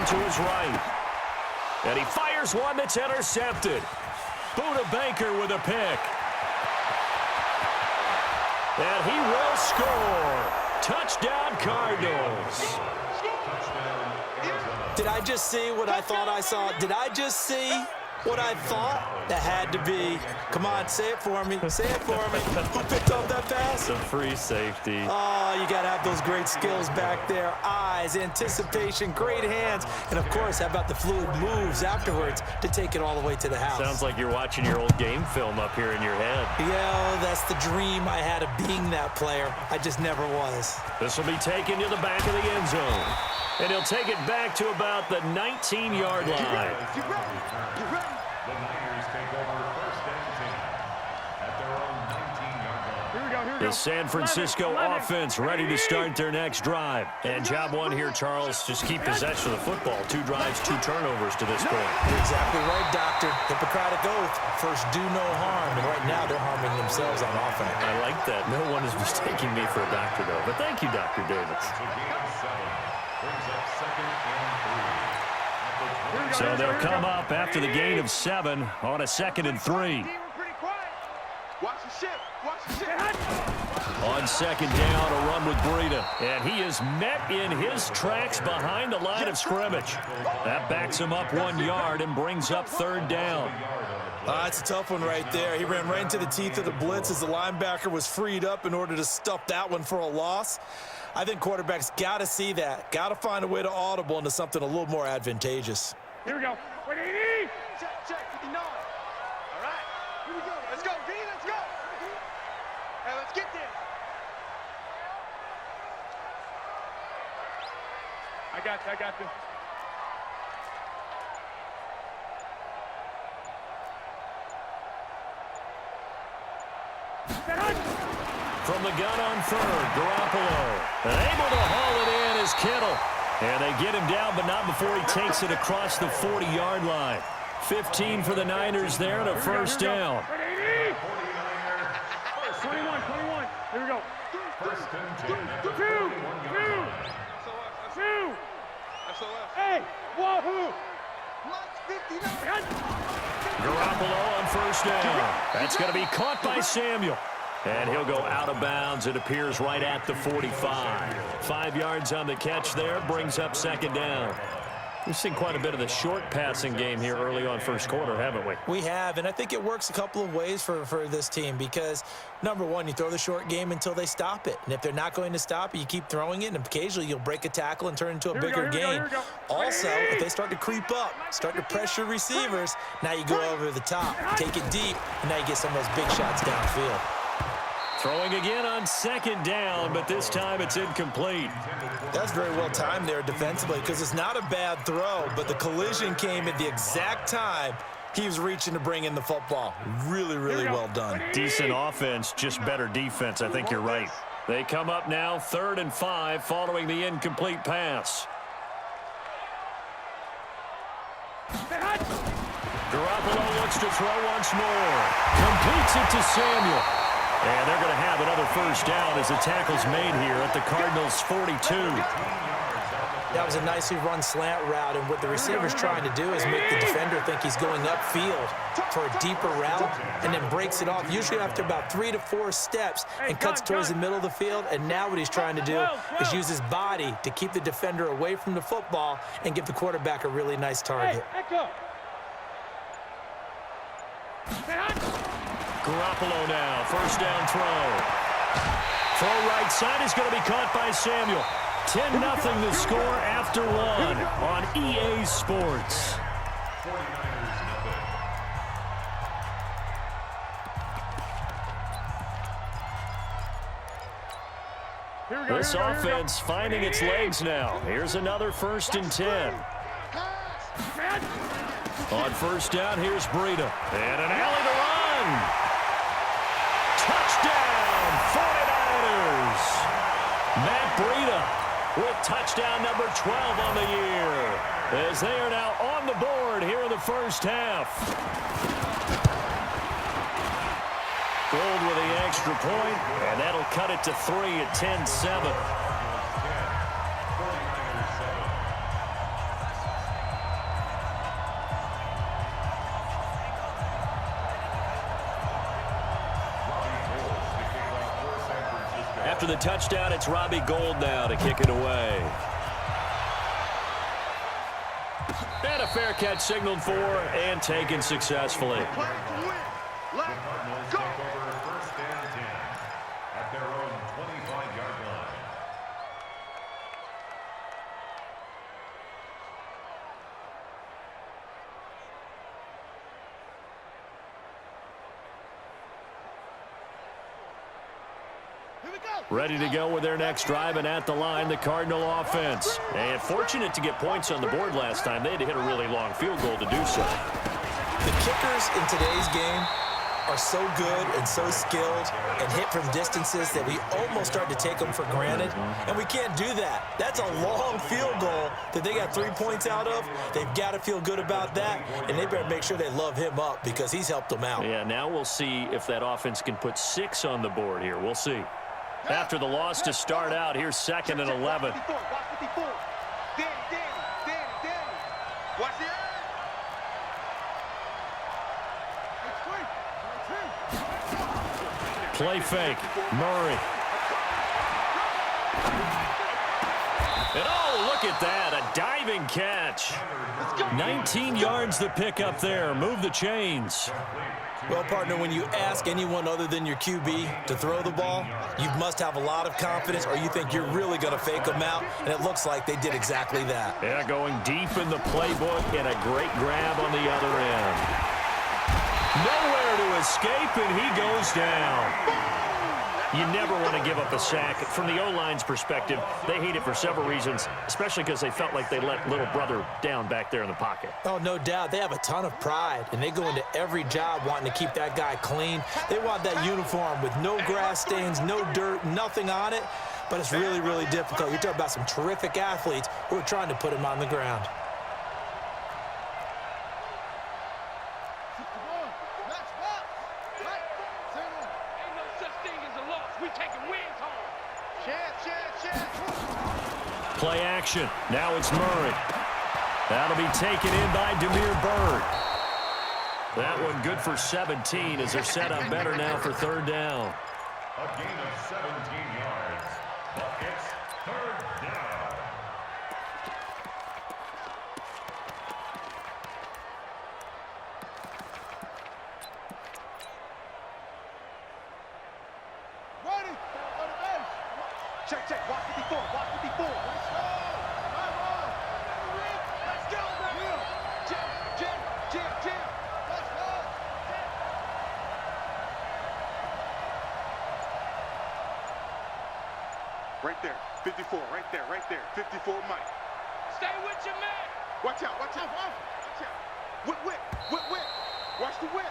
him to his right. And he fires one that's intercepted. Buda Baker with a pick. And he will score. Touchdown, Cardinals. Did I just see what I thought I saw? Did I just see what I thought? That had to be. Come on, say it for me. Say it for me. Who picked up that pass? The free safety. Oh, you got to have those great skills back there. Eyes, anticipation, great hands. And, of course, how about the fluid moves afterwards to take it all the way to the house? Sounds like you're watching your old game film up here in your head. Yeah, that's the dream I had of being that player. I just never was. This will be taken to the back of the end zone. And he'll take it back to about the 19-yard line. Get ready. The Niners take over first and 10 at their own 19-yard line. Here we go. The San Francisco offense ready to start their next drive. And job one here, Charles, just keep possession of the football. 2 drives, 2 turnovers to this point. You're exactly right, Doctor. Hippocratic oath. First, do no harm. And right now, they're harming themselves on offense. I like that. No one is mistaking me for a doctor, though. But thank you, Dr. Davis. So they'll come up after the gain of 7 on a 2nd and 3. Watch the ship. On 2nd down, a run with Breida. And he is met in his tracks behind the line of scrimmage. That backs him up 1 yard and brings up 3rd down. It's a tough one right there. He ran right into the teeth of the blitz as the linebacker was freed up in order to stuff that one for a loss. I think quarterbacks got to see that. Got to find a way to audible into something a little more advantageous. Here we go. Check. 59. All right. Here we go. Let's go, D. Let's go. Hey, let's get there. I got this. From the gun on 3rd, Garoppolo. And able to haul it in is Kittle. And they get him down, but not before he takes it across the 40-yard line. 15 for the Niners there and a first down. 21. Here we go. Two. Hey, wahoo. Garoppolo on first down. That's going to be caught by Samuel. And he'll go out of bounds. It appears right at the 45. 5 yards on the catch there. Brings up 2nd down. We've seen quite a bit of the short passing game here early on first quarter, haven't we? We have, and I think it works a couple of ways for this team because, number one, you throw the short game until they stop it. And if they're not going to stop it, you keep throwing it, and occasionally you'll break a tackle and turn it into a bigger gain. Also, if they start to creep up, start to pressure receivers, now you go over the top, take it deep, and now you get some of those big shots downfield. Throwing again on 2nd down, but this time it's incomplete. That's very well timed there defensively because it's not a bad throw, but the collision came at the exact time he was reaching to bring in the football. Really well done. Decent offense, just better defense. I think you're right. They come up now 3rd and 5 following the incomplete pass. Garoppolo looks to throw once more. Completes it to Samuel. And they're going to have another first down as the tackle's made here at the Cardinals' 42. That was a nicely run slant route, and what the receiver's trying to do is make the defender think he's going upfield for a deeper route and then breaks it off, usually after about 3 to 4 steps, and cuts towards the middle of the field. And now what he's trying to do is use his body to keep the defender away from the football and give the quarterback a really nice target. Garoppolo now, first down throw. Throw right side is going to be caught by Samuel. 10-0 the score after 1 on EA Sports. This offense finding its legs now. Here's another 1st and 10. On first down, here's Breida. And an alley to run. Touchdown, 49ers. Matt Breida with touchdown number 12 on the year, as they are now on the board here in the first half. Gold with the extra point, and that'll cut it to 3 at 10-7. After the touchdown, it's Robbie Gould now to kick it away. And a fair catch signaled for and taken successfully. The Cardinals take over first and 10 at their own 25-yard line. Ready to go with their next drive, and at the line, the Cardinal offense. And fortunate to get points on the board last time. They had to hit a really long field goal to do so. The kickers in today's game are so good and so skilled and hit from distances that we almost start to take them for granted, and we can't do that. That's a long field goal that they got 3 points out of. They've got to feel good about that, and they better make sure they love him up because he's helped them out. Yeah, now we'll see if that offense can put 6 on the board here. We'll see. After the loss to start out, here's 2nd and 11. Play fake. Murray. And oh, look at that. A diving catch. 19 yards the pick up there. Move the chains. Well, partner, when you ask anyone other than your QB to throw the ball, you must have a lot of confidence or you think you're really going to fake them out, and it looks like they did exactly that. Yeah, going deep in the playbook and a great grab on the other end. Nowhere to escape, and he goes down. You never want to give up a sack. From the O-line's perspective, they hate it for several reasons, especially because they felt like they let little brother down back there in the pocket. Oh, no doubt. They have a ton of pride, and they go into every job wanting to keep that guy clean. They want that uniform with no grass stains, no dirt, nothing on it, but it's really, really difficult. You're talking about some terrific athletes who are trying to put him on the ground. Play action. Now it's Murray. That'll be taken in by Demir Bird. That one good for 17 as they're set up better now for 3rd down. A gain of 17 yards, but it's 3rd down. Ready? On the bench. Check. Watch 54. Watch 54. Let's go, baby. Jam. Let's go. Right there. 54. Right there. 54, Mike. Stay with your man. Watch out. Whip. Watch the whip.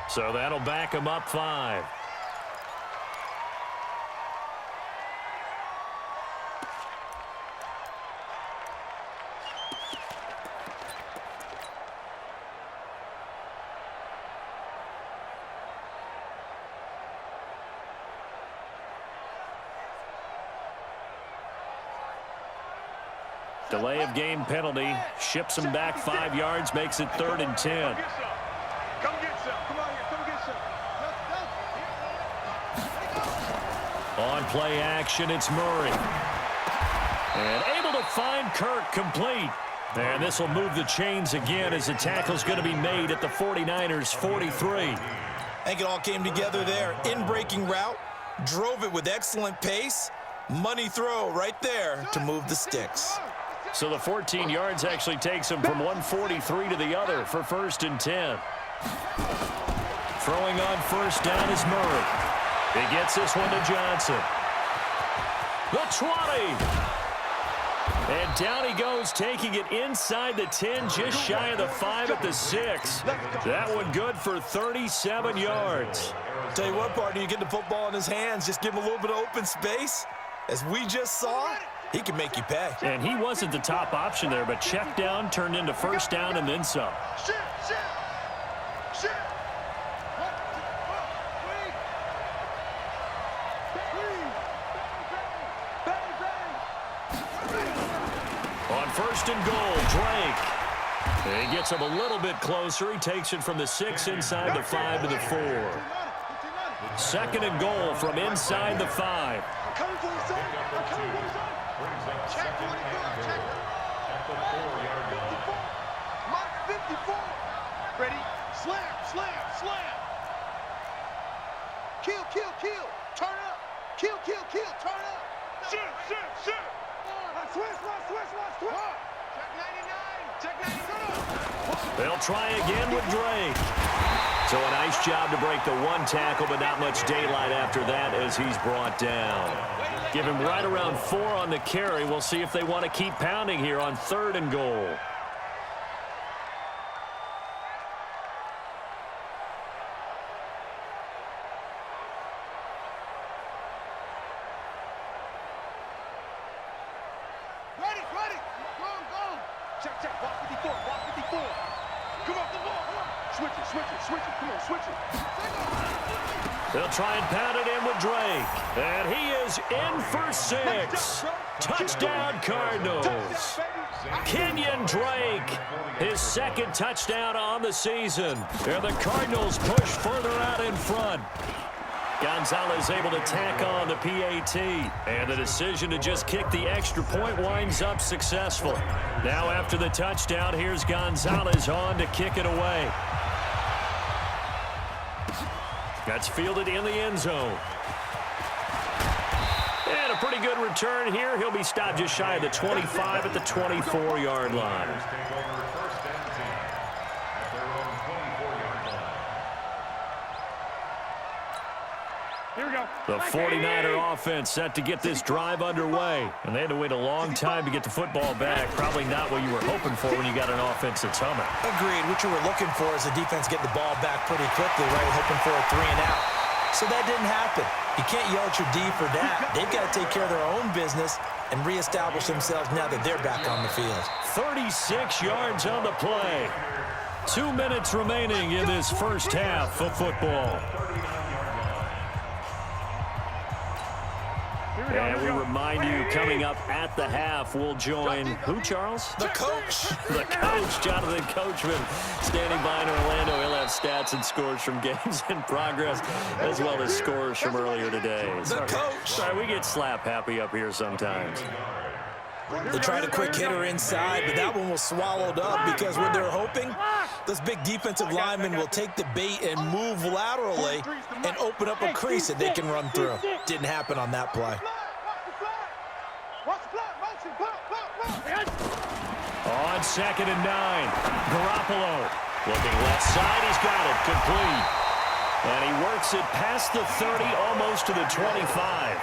So that'll back him up 5. Delay of game penalty. Ships him back 5 yards, makes it 3rd and 10. Come get some. Come on here. Come get some. On play action, it's Murray. And able to find Kirk complete. And this will move the chains again as the tackle's going to be made at the 49ers 43. I think it all came together there. In-breaking route, drove it with excellent pace. Money throw right there to move the sticks. So the 14 yards actually takes him from 143 to the other for 1st and 10. Throwing on 1st down is Murray. He gets this one to Johnson. The 20. And down he goes, taking it inside the 10, just shy of the 5 at the 6. That one good for 37 yards. Tell you what, partner, you get the football in his hands, just give him a little bit of open space. As we just saw, he can make you pay. And he wasn't the top option there, but check down turned into 1st down and then some. Shit. On 1st and goal, Drake. He gets him a little bit closer. He takes it from the 6 inside the 5 to the 4. Second and goal from inside the 5. I'm coming for you, son. I'm coming for you, son. Check 44. Check. At the 4-yard line. Mark 54. Ready? Slam, slam, slam. Kill, kill, kill. Turn up. Kill, kill, kill. Turn up. Shoot, shoot, shoot. Switch. Check 99. Check 99. They'll try again with Drake. So a nice job to break the one tackle, but not much daylight after that as he's brought down. Give him right around 4 on the carry. We'll see if they want to keep pounding here on 3rd and goal. Ready. Go. Check. Walk 54. Come on. Switch it. Come on, switch it. They'll try and pound it in with Drake. And he is in for 6. Touchdown, Cardinals. Kenyon Drake, his 2nd touchdown on the season. And the Cardinals push further out in front. Gonzalez able to tack on the PAT. And the decision to just kick the extra point winds up successful. Now after the touchdown, here's Gonzalez on to kick it away. That's fielded in the end zone. And a pretty good return here. He'll be stopped just shy of the 25 at the 24-yard line. Here we go. The 49er offense set to get this drive underway. And they had to wait a long time to get the football back. Probably not what you were hoping for when you got an offense that's humming. Agreed. What you were looking for is the defense getting the ball back pretty quickly, right? Hoping for a 3 and out. So that didn't happen. You can't yell at your D for that. They've got to take care of their own business and reestablish themselves now that they're back on the field. 36 yards on the play. 2 minutes remaining in this first half of football. And we remind you, coming up at the half, we'll join who, Charles? The coach. The coach, Jonathan Coachman, standing by in Orlando. He'll have stats and scores from games in progress, as well as scores from earlier today. The coach. Sorry, we get slap happy up here sometimes. They tried a quick hitter inside, but that one was swallowed up because what they're hoping, those big defensive linemen will take the bait and move laterally and open up a crease that they can run through. Didn't happen on that play. On 2nd and 9, Garoppolo looking left side. He's got it complete. And he works it past the 30, almost to the 25.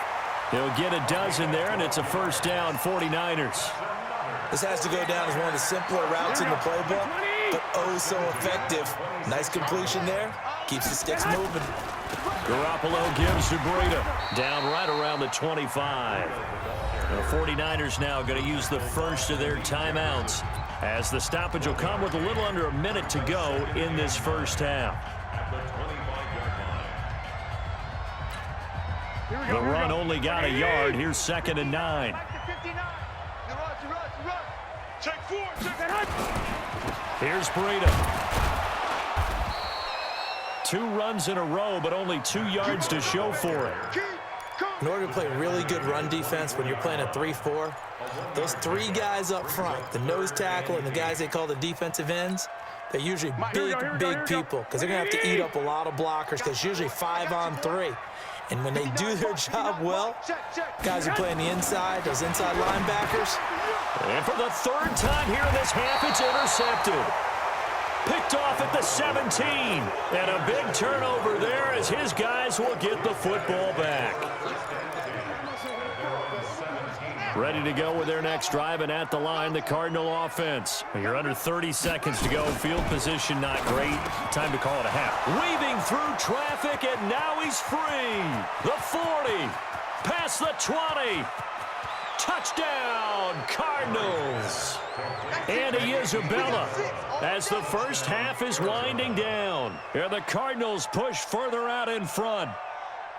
He'll get a dozen there, and it's a first down, 49ers. This has to go down as one of the simpler routes in the playbook, but oh so effective. Nice completion there. Keeps the sticks moving. Garoppolo gives to Breida. Down right around the 25. The 49ers now going to use the first of their timeouts, as the stoppage will come with a little under a minute to go in this first half. The run only got a yard. Here's 2nd and 9. Here's Breida. 2 runs in a row, but only 2 yards to show for it. In order to play really good run defense when you're playing a 3-4, those 3 guys up front, the nose tackle and the guys they call the defensive ends, they're usually big people because they're going to have to eat up a lot of blockers because it's usually 5 on 3. And when they do their job well, guys who play on the inside, those inside linebackers. And for the 3rd time here in this half, it's intercepted. Picked off at the 17. And a big turnover there as his guys will get the football back. Ready to go with their next drive, and at the line, the Cardinal offense. You're under 30 seconds to go. Field position not great. Time to call it a half. Weaving through traffic, and now he's free. The 40. Past the 20. Touchdown, Cardinals. Andy Isabella as the first half is winding down. And the Cardinals push further out in front.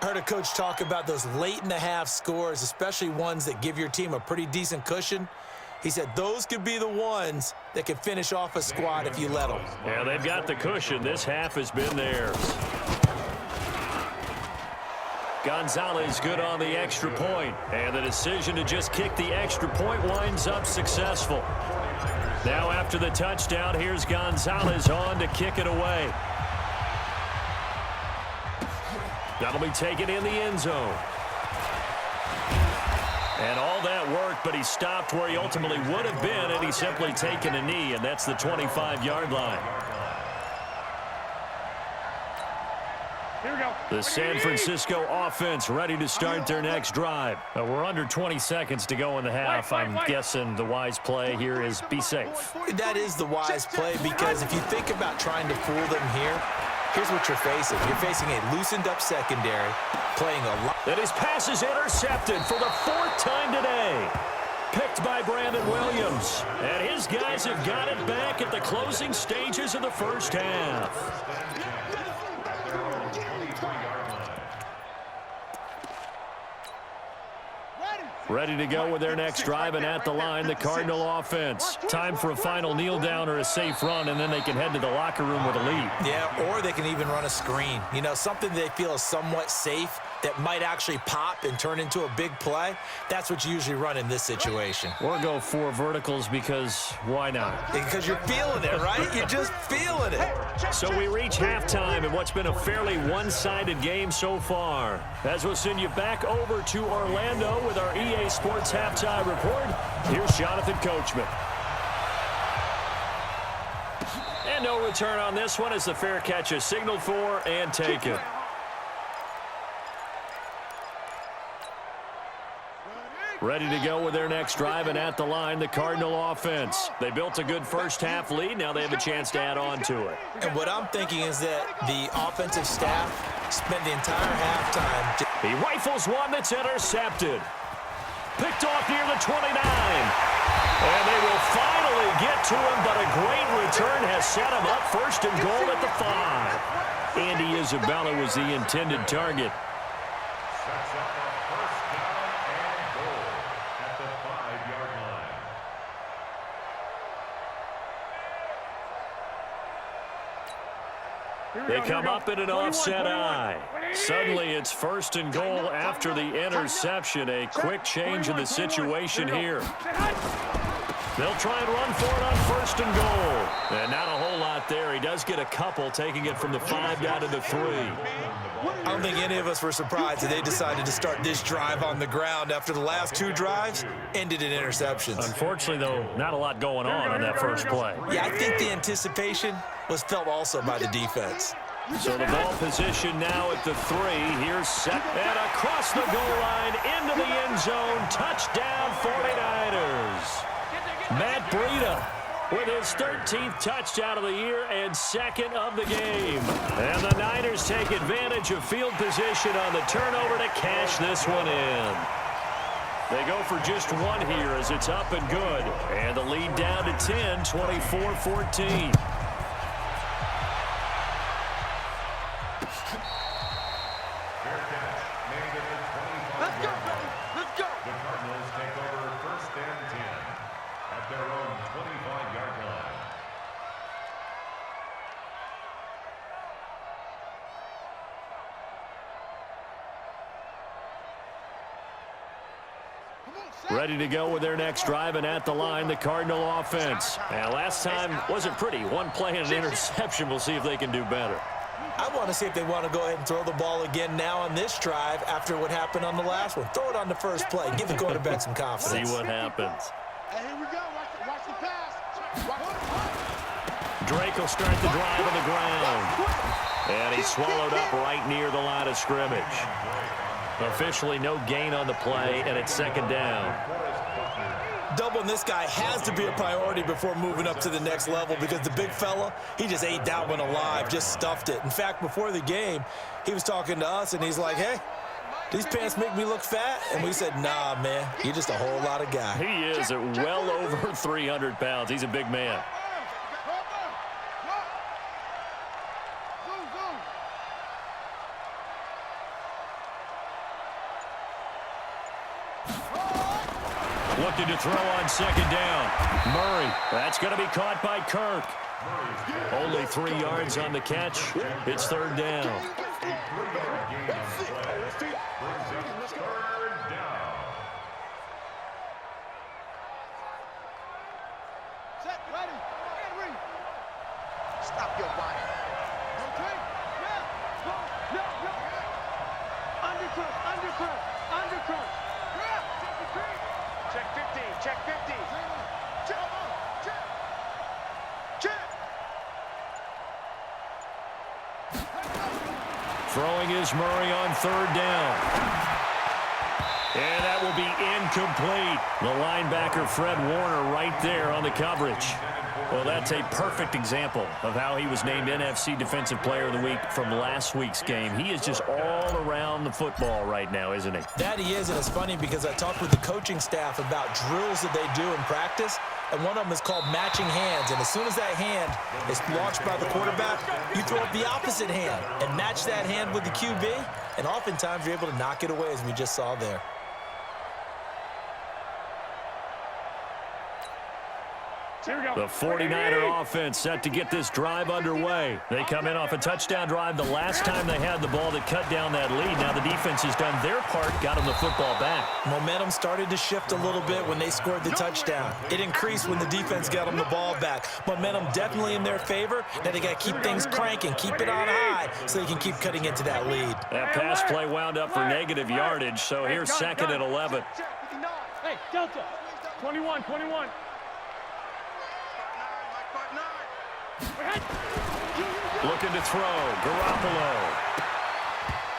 I heard a coach talk about those late-in-the-half scores, especially ones that give your team a pretty decent cushion. He said those could be the ones that can finish off a squad if you let them. Yeah, they've got the cushion. This half has been theirs. Gonzalez good on the extra point, and the decision to just kick the extra point winds up successful. Now after the touchdown, here's Gonzalez on to kick it away. That'll be taken in the end zone. And all that work, but he stopped where he ultimately would have been, and he's simply taken a knee, and that's the 25-yard line. Here we go. The San Francisco offense ready to start their next drive. We're under 20 seconds to go in the half. I'm guessing the wise play here is be safe. That is the wise play, because if you think about trying to fool them here, here's what you're facing. You're facing a loosened-up secondary, playing a lot. And his pass is intercepted for the 4th time today. Picked by Brandon Williams. And his guys have got it back at the closing stages of the first half. Ready to go with their next drive, and at the line, the Cardinal offense. Time for a final kneel down or a safe run, and then they can head to the locker room with a lead. Yeah, or they can even run a screen. You know, something they feel is somewhat safe that might actually pop and turn into a big play. That's what you usually run in this situation. Or go 4 verticals, because why not? Because you're feeling it, right? You're just feeling it. So we reach halftime in what's been a fairly one-sided game so far. As we'll send you back over to Orlando with our EA Sports Halftime Report, here's Jonathan Coachman. And no return on this one as the fair catch is signaled for and taken. Ready to go with their next drive, and at the line, the Cardinal offense. They built a good first-half lead. Now they have a chance to add on to it. And what I'm thinking is that the offensive staff spent the entire halftime. He rifles one that's intercepted. Picked off near the 29. And they will finally get to him, but a great return has set him up first and goal at the 5. Andy Isabella was the intended target. They come up in an offset eye. Suddenly it's first and goal after the interception. A quick change in the situation here. They'll try and run for it on first and goal. And not a whole lot there. He does get a couple, taking it from the 5 down to the 3. I don't think any of us were surprised that they decided to start this drive on the ground after the last 2 drives ended in interceptions. Unfortunately, though, not a lot going on that first play. Yeah, I think the anticipation was felt also by the defense. So the ball position now at the 3. Here's set. And across the goal line into the end zone. Touchdown 49ers. Matt Breida with his 13th touchdown of the year and 2nd of the game. And the Niners take advantage of field position on the turnover to cash this one in. They go for just one here as it's up and good. And the lead down to 10, 24-14. Ready to go with their next drive, and at the line, the Cardinal offense. And last time wasn't pretty. One play and an interception. We'll see if they can do better. I want to see if they want to go ahead and throw the ball again now on this drive after what happened on the last one. Throw it on the first play. Give the quarterback some confidence. See what happens. Hey, here we go. Watch the pass. Drake will start the drive on the ground. And he's swallowed up right near the line of scrimmage. Officially no gain on the play, and it's 2nd down. Doubling this guy has to be a priority before moving up to the next level, because the big fella, he just ate that one alive, just stuffed it. In fact, before the game, he was talking to us, and he's like, hey, these pants make me look fat? And we said, nah, man, you're just a whole lot of guy. He is at well over 300 pounds. He's a big man. Looking to throw on 2nd down. Murray. That's going to be caught by Kirk. Only 3 yards on the catch. It's 3rd down. Set, ready, and read. Stop your body. Okay, yeah, go, no. Undercrunch, undercrunch, undercrunch. Yeah, check 15, check 15. Check. Throwing is Murray on third down. And that will be incomplete. The linebacker, Fred Warner, right there on the coverage. Well, that's a perfect example of how he was named NFC Defensive Player of the Week from last week's game. He is just all around the football right now, isn't he? That he is, and it's funny because I talked with the coaching staff about drills that they do in practice, and one of them is called matching hands. And as soon as that hand is launched by the quarterback, you throw up the opposite hand and match that hand with the QB, and oftentimes you're able to knock it away, as we just saw there. The 49er offense set to get this drive underway. They come in off a touchdown drive the last time they had the ball that cut down that lead. Now the defense has done their part, got them the football back. Momentum started to shift a little bit when they scored the touchdown. It increased when the defense got them the ball back. Momentum definitely in their favor. Now they got to keep things cranking, keep it on high so they can keep cutting into that lead. That pass play wound up for negative yardage, so here's second and 11. Hey, Delta, 21. Looking to throw, Garoppolo.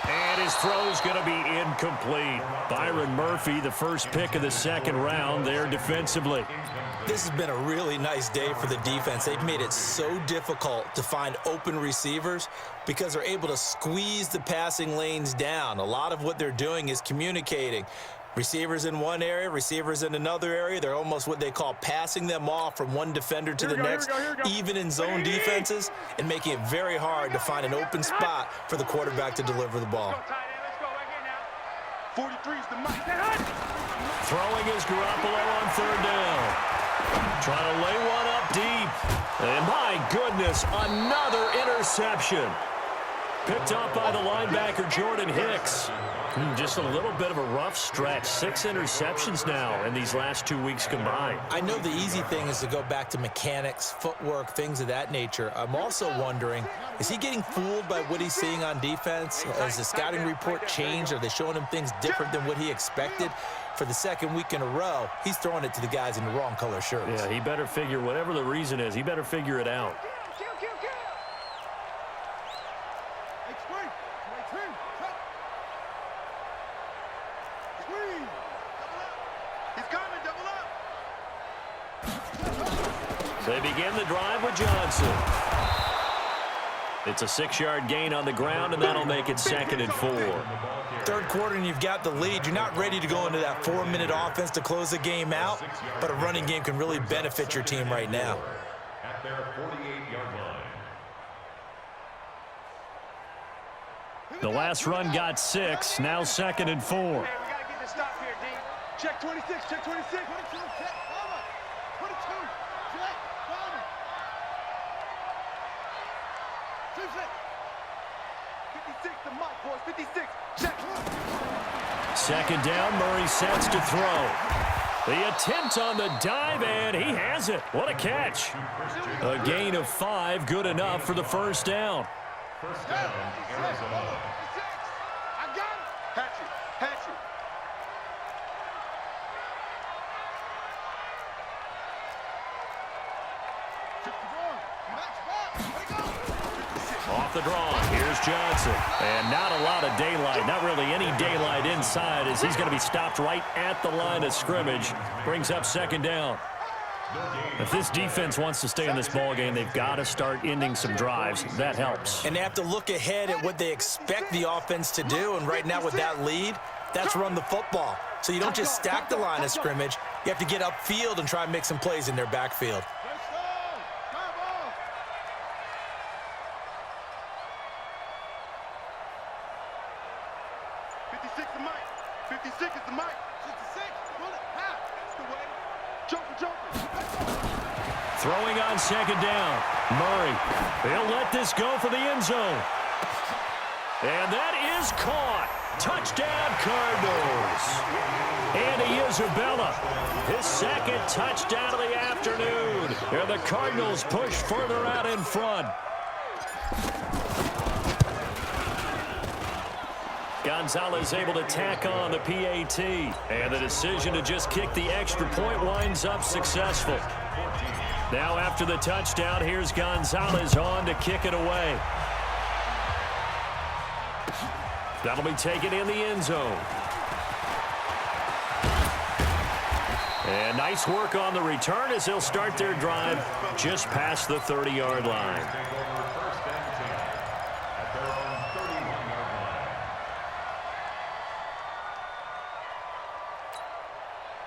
And his throw's going to be incomplete. Byron Murphy, the first pick of the second round there defensively. This has been a really nice day for the defense. They've made it so difficult to find open receivers because they're able to squeeze the passing lanes down. A lot of what they're doing is communicating. Receivers in one area, receivers in another area. They're almost what they call passing them off from one defender to the next, even in zone defenses, and making it very hard to find an open spot for the quarterback to deliver the ball. 43 is the mic. Throwing is Garoppolo on third down. Trying to lay one up deep. And my goodness, another interception. Picked up by the linebacker, Jordan Hicks. Just a little bit of a rough stretch. 6 interceptions now in these last 2 weeks combined. I know the easy thing is to go back to mechanics, footwork, things of that nature. I'm also wondering, is he getting fooled by what he's seeing on defense? Has the scouting report changed? Are they showing him things different than what he expected? For the second week in a row, he's throwing it to the guys in the wrong color shirts. Yeah, he better figure, whatever the reason is, he better figure it out. They begin the drive with Johnson. It's a 6-yard gain on the ground, and that'll make it 2nd and 4. Third quarter, and you've got the lead. You're not ready to go into that 4-minute offense to close the game out, but a running game can really benefit your team right now. At their 48-yard line. The last run got 6, now 2nd and 4. Hey, we got to get this stop here, D. Check 26, check 26. 22, check, 22, check, 56, the mic, boys, 56, check. Second down, Murray sets to throw. The attempt on the dive, and he has it. What a catch. A gain of 5, good enough for the first down. First down, Arizona. I got it. Hatchet. Off the draw, here's Johnson. And not a lot of daylight, not really any daylight inside as he's going to be stopped right at the line of scrimmage. Brings up second down. If this defense wants to stay in this ballgame, they've got to start ending some drives. That helps. And they have to look ahead at what they expect the offense to do. And right now with that lead, that's run the football. So you don't just stack the line of scrimmage. You have to get upfield and try and make some plays in their backfield. Throwing on second down. Murray, he'll let this go for the end zone. And that is caught. Touchdown, Cardinals. Andy Isabella, his second touchdown of the afternoon. And the Cardinals push further out in front. Gonzalez able to tack on the PAT. And the decision to just kick the extra point winds up successful. Now after the touchdown, here's Gonzalez on to kick it away. That'll be taken in the end zone. And nice work on the return as they'll start their drive just past the 30-yard line.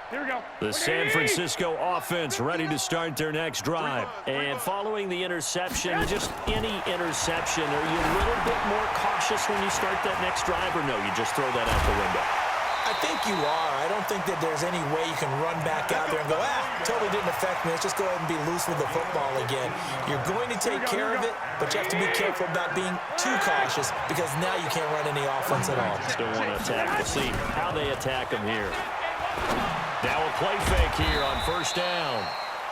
Here we go. The San Francisco offense ready to start their next drive. And following the interception, just any interception, are you a little bit more cautious when you start that next drive, or no, you just throw that out the window? I think you are. I don't think that there's any way you can run back out there and go, totally didn't affect me. Let's just go ahead and be loose with the football again. You're going to take care of it, but you have to be careful about being too cautious because now you can't run any offense at all. Still want to attack. We'll see how they attack them here. Now a play fake here on first down.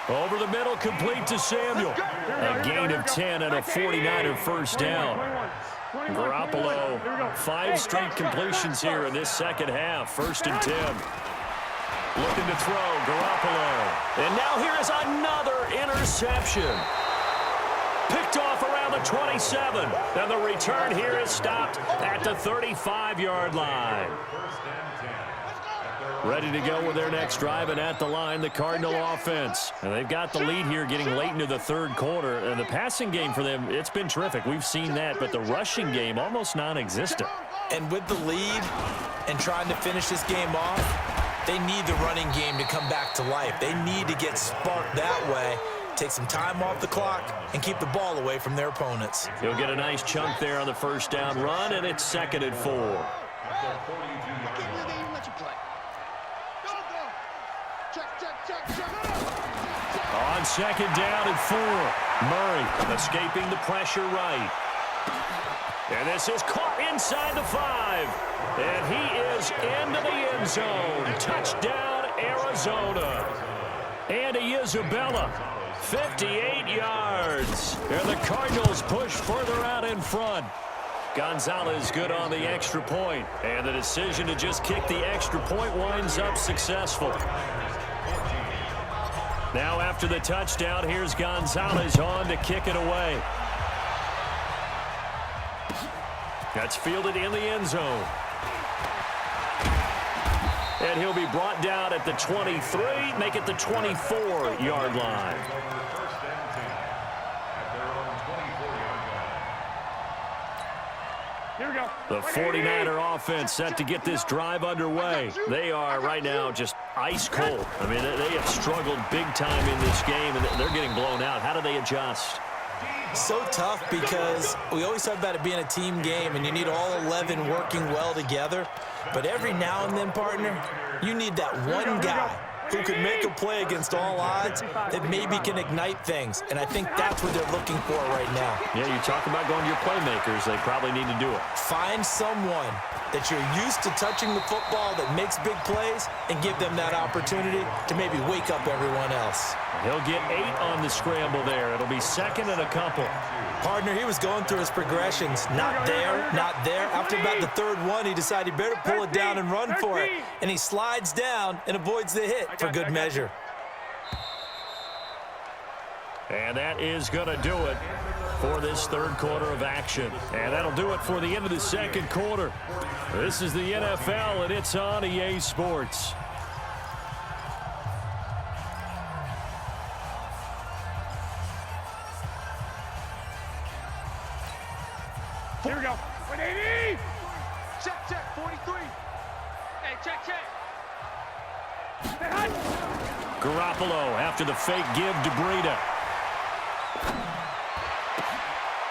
Over the middle, complete to Samuel. A gain of 10 and a 49er first down. Garoppolo, 5 straight completions here in this second half. 1st and 10. Looking to throw, Garoppolo. And now here is another interception. Picked off around the 27. And the return here is stopped at the 35-yard line. Ready to go with their next drive, and at the line, the Cardinal offense. And they've got the lead here getting late into the third quarter. And the passing game for them, it's been terrific. We've seen that, but the rushing game almost non-existent. And with the lead and trying to finish this game off, they need the running game to come back to life. They need to get sparked that way, take some time off the clock, and keep the ball away from their opponents. He'll get a nice chunk there on the first down run, and it's 2nd and 4. On 2nd down and 4. Murray escaping the pressure right. And this is caught inside the 5. And he is into the end zone. Touchdown, Arizona. Andy Isabella, 58 yards. And the Cardinals push further out in front. Gonzalez good on the extra point. And the decision to just kick the extra point winds up successful. Now after the touchdown, here's Gonzalez on to kick it away. That's fielded in the end zone. And he'll be brought down at the 23, make it the 24-yard line. Here we go. The 49er offense set to get this drive underway. They are right now just ice cold. I mean, they have struggled big time in this game, and they're getting blown out. How do they adjust? So tough because we always talk about it being a team game, and you need all 11 working well together. But every now and then, partner, you need that one guy who can make a play against all odds that maybe can ignite things. And I think that's what they're looking for right now. Yeah, you talk about going to your playmakers. They probably need to do it. Find someone that you're used to touching the football that makes big plays and give them that opportunity to maybe wake up everyone else. He'll get 8 on the scramble there. It'll be 2nd and a couple. Partner, he was going through his progressions. Not there, not there. After about the 3rd one, he decided he better pull it down and run for it. And he slides down and avoids the hit for good measure. And that is going to do it for this 3rd quarter of action. And that'll do it for the end of the 2nd quarter. This is the NFL, and it's on EA Sports. Here we go. 180. Check, 43. Hey, check. Garoppolo after the fake give to Breida.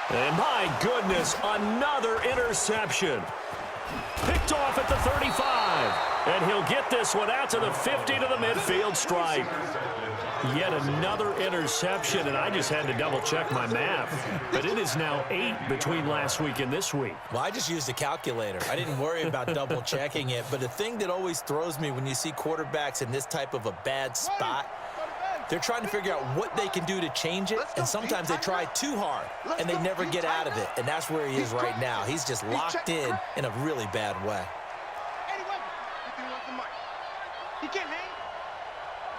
And my goodness, another interception. Picked off at the 35. And he'll get this one out to the 50 to the midfield stripe. Yet another interception, and I just had to double-check my math. But it is now 8 between last week and this week. Well, I just used a calculator. I didn't worry about double-checking it. But the thing that always throws me when you see quarterbacks in this type of a bad spot, they're trying to figure out what they can do to change it, and sometimes they try too hard, and they never get out of it. And that's where he is right now. He's just locked in a really bad way. He can't hang.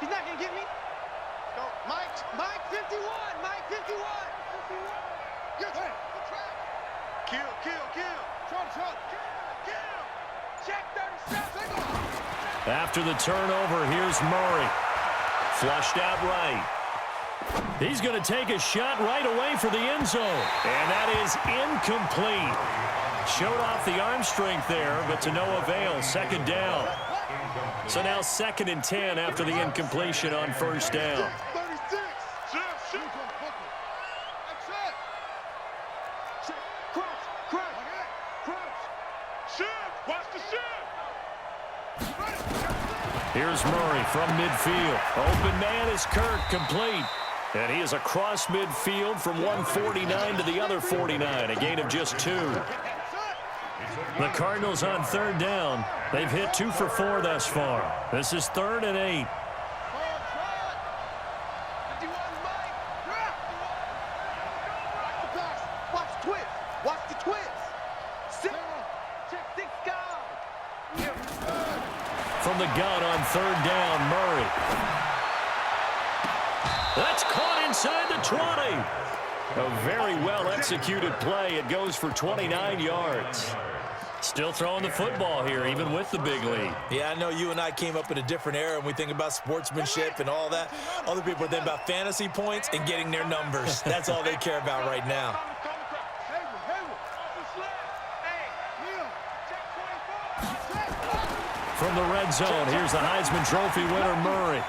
He's not going to get me. Go, Mike 51. Mike 51. Good track. Kill. Trump. Kill. Check 37. After the turnover, here's Murray. Flushed out right. He's going to take a shot right away for the end zone. And that is incomplete. Showed off the arm strength there, but to no avail. Second down. So now 2nd and 10 after the incompletion on first down. 36. Shoot. Crouch. Shoot. Watch the shoot. Here's Murray from midfield. Open man is Kirk, complete. And he is across midfield from 149 to the other 49, a gain of just 2. The Cardinals on 3rd down. They've hit 2 for 4 thus far. This is 3rd and 8. Watch the twist. From the gun on 3rd down, Murray. That's caught inside the 20. A very well-executed play. It goes for 29 yards. Still throwing the football here, even with the big lead. Yeah, I know you and I came up in a different era, and we think about sportsmanship and all that. Other people think about fantasy points and getting their numbers. That's all they care about right now. From the red zone, here's the Heisman Trophy winner, Murray.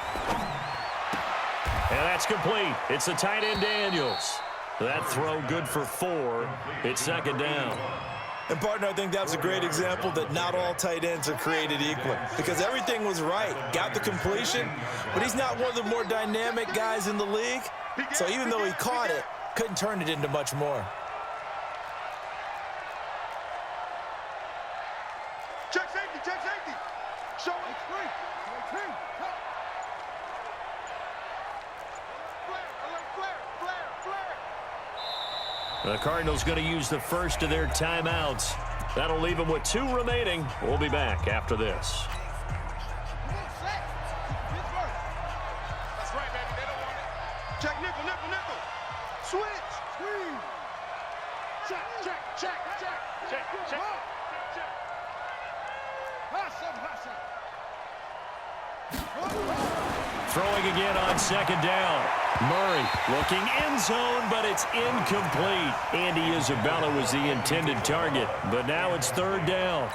And that's complete. It's the tight end, Daniels. That throw good for 4. It's 2nd down. And, partner, I think that was a great example that not all tight ends are created equal, because everything was right. Got the completion, but he's not one of the more dynamic guys in the league. So even though he caught it, couldn't turn it into much more. Check safety. Show it. The Cardinals going to use the first of their timeouts. That'll leave them with 2 remaining. We'll be back after this. That's right, baby. They don't want it. Check nickel. Switch. Check. Throwing again on 2nd down. Murray looking end zone, but it's incomplete. Andy Isabella was the intended target, but now it's 3rd down.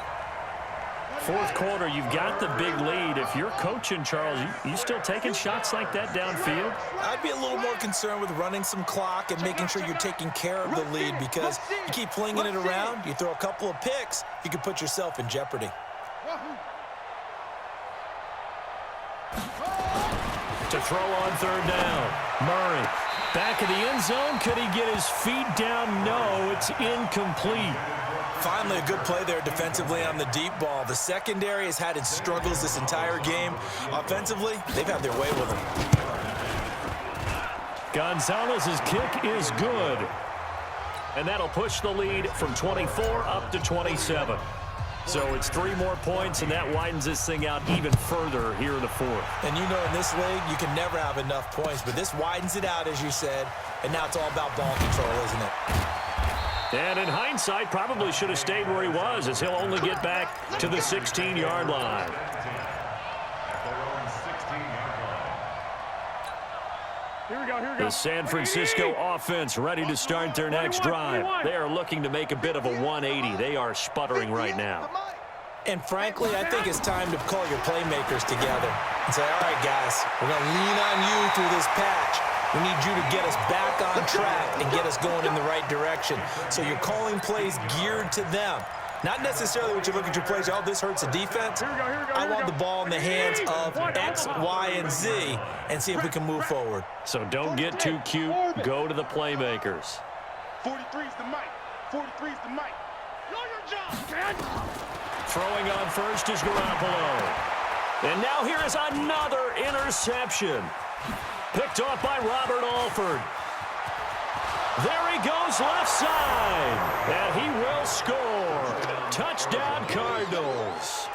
4th quarter, you've got the big lead. If you're coaching, Charles, you still taking shots like that downfield? I'd be a little more concerned with running some clock and making sure you're taking care of the lead, because you keep flinging it around, you throw a couple of picks, you could put yourself in jeopardy. To throw on 3rd down. Murray back of the end zone. Could he get his feet down? No, it's incomplete. Finally, a good play there defensively on the deep ball. The secondary has had its struggles this entire game. Offensively, they've had their way with him. Gonzalez's kick is good. And that'll push the lead from 24 up to 27. So it's 3 more points, and that widens this thing out even further here in the 4th. And you know, in this league, you can never have enough points, but this widens it out, as you said, and now it's all about ball control, isn't it? And in hindsight, probably should have stayed where he was, as he'll only get back to the 16-yard line. Here we go. The San Francisco offense ready to start their next drive. They are looking to make a bit of a 180. They are sputtering right now. And frankly, I think it's time to call your playmakers together and say, all right, guys, we're going to lean on you through this patch. We need you to get us back on track and get us going in the right direction. So you're calling plays geared to them. Not necessarily what you look at your plays. Oh, this hurts the defense. Here we go. I want the ball in the hands of X, Y, and Z and see if we can move forward. So don't get too cute. Go to the playmakers. 43's the mic. 43's the mic. Know your job, man. Throwing on first is Garoppolo. And now here is another interception. Picked off by Robert Alford. There he goes left side. And he will score. Touchdown Cardinals.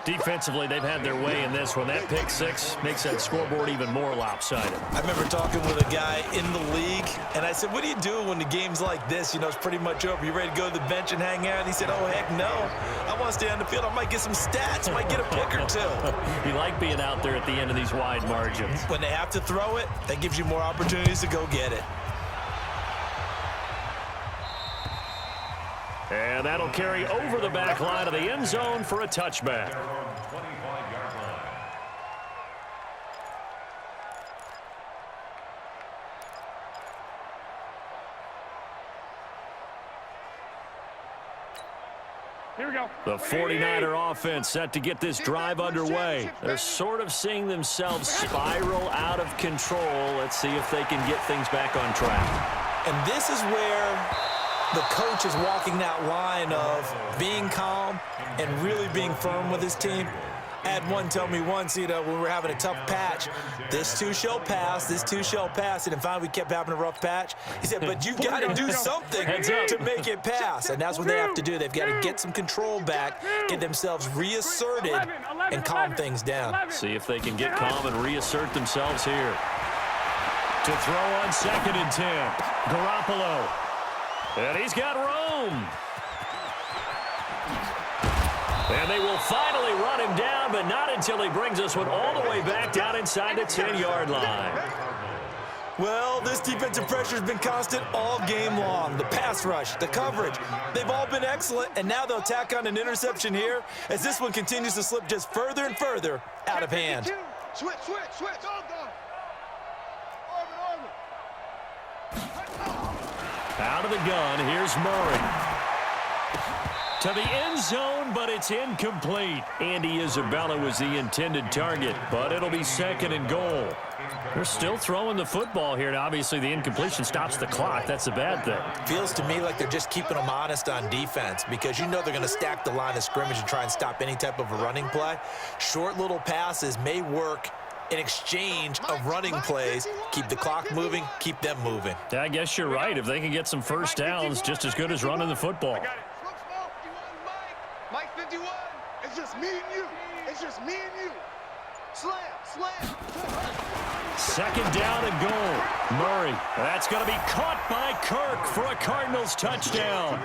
Defensively, they've had their way in this one. That pick six makes that scoreboard even more lopsided. I remember talking with a guy in the league, and I said, what do you do when the game's like this? You know, it's pretty much over. You ready to go to the bench and hang out? And he said, oh, heck no. I want to stay on the field. I might get some stats. Might get a pick or two. You like being out there at the end of these wide margins. When they have to throw it, that gives you more opportunities to go get it. And that'll carry over the back line of the end zone for a touchback. Here we go. The 49er offense set to get this drive underway. They're sort of seeing themselves spiral out of control. Let's see if they can get things back on track. And this is where the coach is walking that line of being calm and really being firm with his team. I had one tell me once, you know, when we were having a tough patch, this too shall pass, this too shall pass. And finally, we kept having a rough patch. He said, but you got to do something to make it pass. And that's what they have to do. They've got to get some control back, get themselves reasserted, and calm things down. See if they can get calm and reassert themselves here. To throw on 2nd and 10. Garoppolo. And he's got room. And they will finally run him down, but not until he brings us one all the way back down inside the 10-yard line. Well, this defensive pressure has been constant all game long. The pass rush, the coverage, they've all been excellent, and now they'll tack on an interception here as this one continues to slip just further and further out of hand. Switch. Out of the gun, here's Murray. To the end zone, but it's incomplete. Andy Isabella was the intended target, but it'll be 2nd and goal. They're still throwing the football here, and obviously the incompletion stops the clock. That's a bad thing. Feels to me like they're just keeping them honest on defense because you know they're going to stack the line of scrimmage and try and stop any type of a running play. Short little passes may work in exchange of running plays. Keep the clock moving, keep them moving. I guess you're right. If they can get some first downs, just as good as running the football. Mike 51. It's just me and you. It's just me and you. Slam. 2nd down and goal. Murray. That's going to be caught by Kirk for a Cardinals touchdown.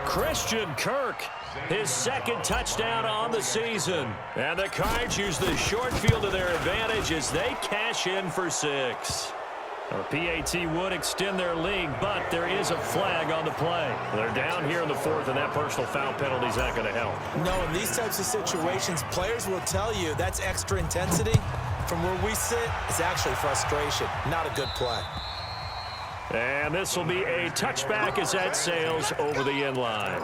Christian Kirk, his 2nd touchdown on the season. And the Cards use the short field to their advantage as they cash in for 6. A PAT would extend their lead, but there is a flag on the play. They're down here in the 4th, and that personal foul penalty is not going to help. No, in these types of situations, players will tell you that's extra intensity. From where we sit, it's actually frustration, not a good play. And this will be a touchback as that sails over the end line.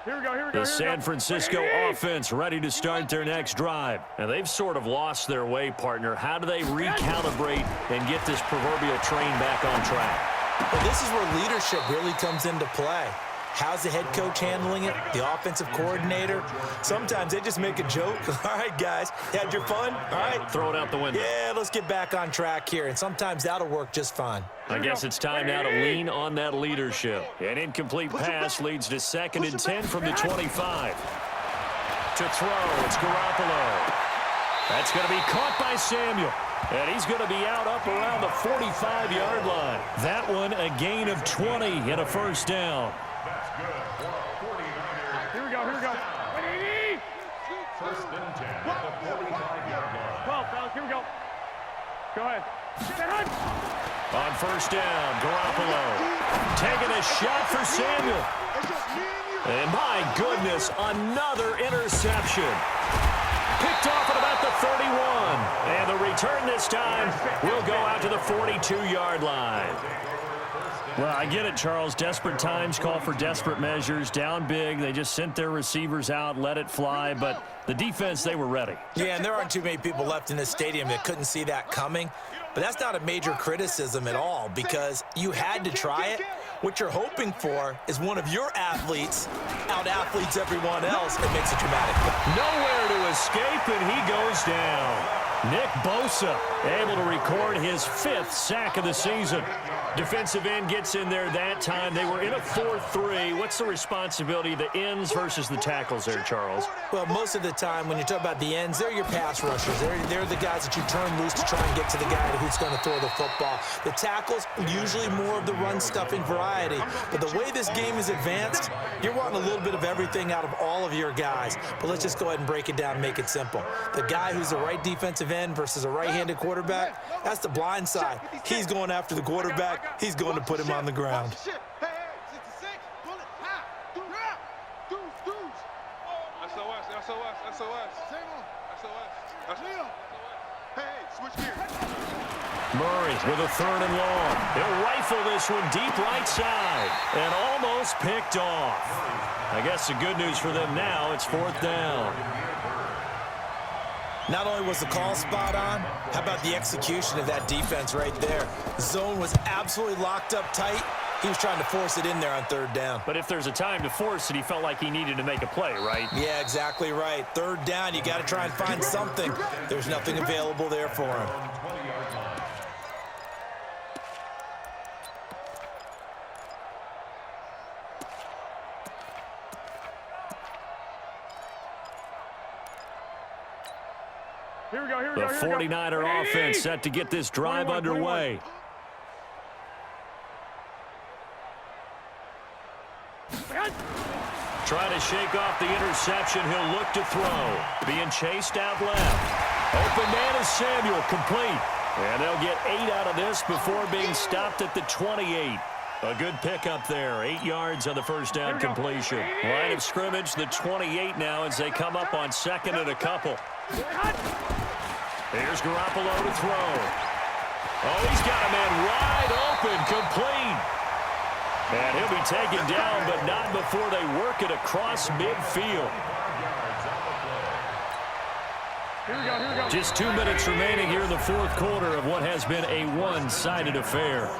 Here we go. The San Francisco offense ready to start their next drive. And they've sort of lost their way, partner. How do they recalibrate and get this proverbial train back on track? Well, this is where leadership really comes into play. How's the head coach handling it? The offensive coordinator? Sometimes they just make a joke. All right, guys, had your fun? All right. Throw it out the window. Yeah, let's get back on track here. And sometimes that'll work just fine. I guess it's time now to lean on that leadership. An incomplete pass leads to 2nd and 10 from the 25. To throw, it's Garoppolo. That's going to be caught by Samuel. And he's going to be out up around the 45-yard line. That one a gain of 20 and a first down. Here we go. Ready? 1st and 10 at the 45-yard line. 12, fellas. Here we go. Go ahead. Get on. On 1st down, Garoppolo taking a shot for Samuel. It's just me and you. And my goodness, another interception. Picked off at about the 31. And the return this time will go out to the 42-yard line. Well, I get it, Charles. Desperate times call for desperate measures. Down big, they just sent their receivers out, let it fly. But the defense, they were ready. Yeah, and there aren't too many people left in this stadium that couldn't see that coming. But that's not a major criticism at all because you had to try it. What you're hoping for is one of your athletes out-athletes everyone else and makes a dramatic play. Nowhere to escape, and he goes down. Nick Bosa able to record his 5th sack of the season. Defensive end gets in there that time. They were in a 4-3. What's the responsibility of the ends versus the tackles there, Charles? Well, most of the time when you talk about the ends, they're your pass rushers. They're the guys that you turn loose to try and get to the guy who's going to throw the football. The tackles, usually more of the run-stuffing variety. But the way this game is advanced, you're wanting a little bit of everything out of all of your guys. But let's just go ahead and break it down and make it simple. The guy who's the right defensive end versus a right-handed quarterback, that's the blind side. He's going after the quarterback. He's going to put him on the ground. SOS, SOS, SOS. Hey, switch gears. Murray with a 3rd and long. He'll rifle this one deep right side and almost picked off. I guess the good news for them now, it's 4th down. Not only was the call spot on, how about the execution of that defense right there? The zone was absolutely locked up tight. He was trying to force it in there on 3rd down. But if there's a time to force it, he felt like he needed to make a play, right? Yeah, exactly right. 3rd down, you got to try and find something. There's nothing available there for him. Here we go, here we The go, here we go. 49er offense set to get this drive 21, underway. 21. Trying to shake off the interception. He'll look to throw. Being chased out left. Open man is Samuel, complete. And they'll get 8 out of this before being stopped at the 28. A good pickup there. 8 yards on the 1st down completion. Line of scrimmage, the 28 now as they come up on 2nd and a couple. Here's Garoppolo to throw. Oh, he's got a man wide open, complete. And he'll be taken down, but not before they work it across midfield. Here we go, here we go. Just 2 minutes remaining here in the 4th quarter of what has been a one-sided affair.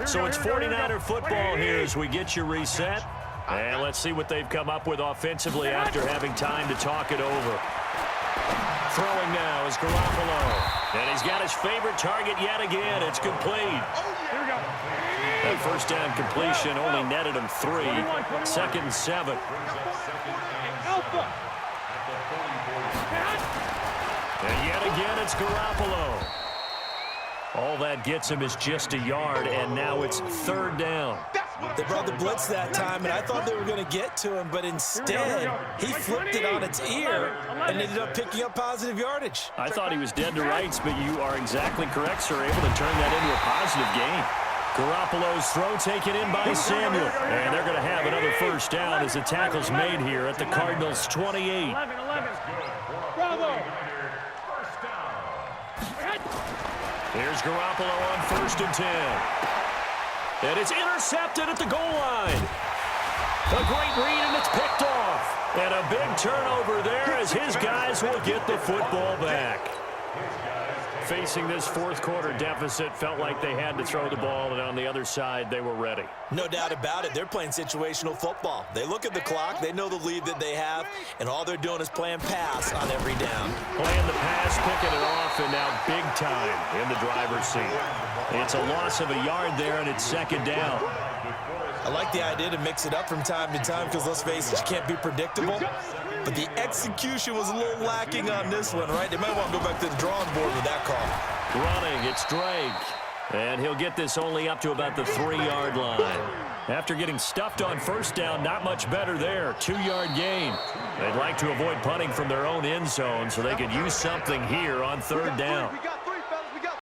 So it's 49er football here as we get you reset. And let's see what they've come up with offensively after having time to talk it over. Throwing now is Garoppolo. And he's got his favorite target yet again. It's complete. Here we go. That 1st down completion only netted him 3. 2nd and 7. Alpha. And yet again, it's Garoppolo. All that gets him is just a yard, and now it's 3rd down. They brought the blitz that time, and I thought they were going to get to him, but instead, he flipped it on its ear and ended up picking up positive yardage. I thought he was dead to rights, but you are exactly correct, sir, able to turn that into a positive gain. Garoppolo's throw taken in by Samuel, and they're going to have another 1st down as the tackle's made here at the Cardinals' 28. 11. Bravo. Here's Garoppolo on 1st and 10. And it's intercepted at the goal line. A great read, and it's picked off. And a big turnover there as his guys will get the football back. Facing this 4th quarter deficit, felt like they had to throw the ball, and on the other side, they were ready. No doubt about it. They're playing situational football. They look at the clock, they know the lead that they have, and all they're doing is playing pass on every down. Playing the pass, picking it off, and now big time in the driver's seat. It's a loss of a yard there, and it's 2nd down. I like the idea to mix it up from time to time because, let's face it, you can't be predictable. But the execution was a little lacking on this one, right? They might want to go back to the drawing board with that call. Running, it's Drake. And he'll get this only up to about the 3-yard line. After getting stuffed on first down, not much better there. 2-yard gain. They'd like to avoid punting from their own end zone so they could use something here on third down.